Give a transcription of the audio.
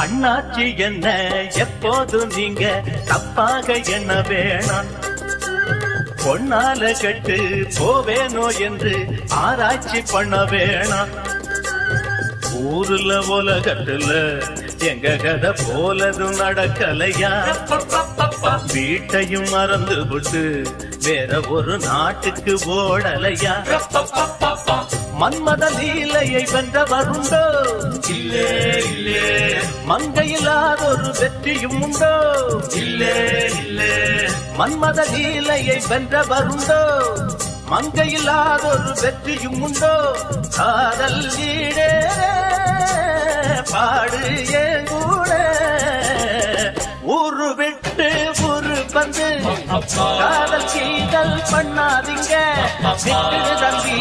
அண்ணாச்சி என்ன எப்போதும் நீங்க தப்பாக என்ன வேணாம். பொன்னால கட்டு போவேனோ என்று ஆராய்ச்சி பண்ண வேணாம். ஊருல உலகத்துல எங்க கதை போலதும் நடக்கலையா. வீட்டையும் மறந்து விட்டு வேற ஒரு நாட்டுக்கு ஓடலையா. மன்மத லீலையை வென்றவருண்டோ இல்லே இல்லே. மங்கையில்லாதொரு வெற்றியும் உண்டோ இல்லே இல்லே. மன்மத லீலையை வென்றவருண்டோ மங்கையில்லாதொரு வெற்றியும் உண்டோ. காதல் ஈடே பாடு ஏங்கூட. ஊரு விட்டு ஊரு வந்து காதல் கீதல் பண்ணாதீங்க தம்பி.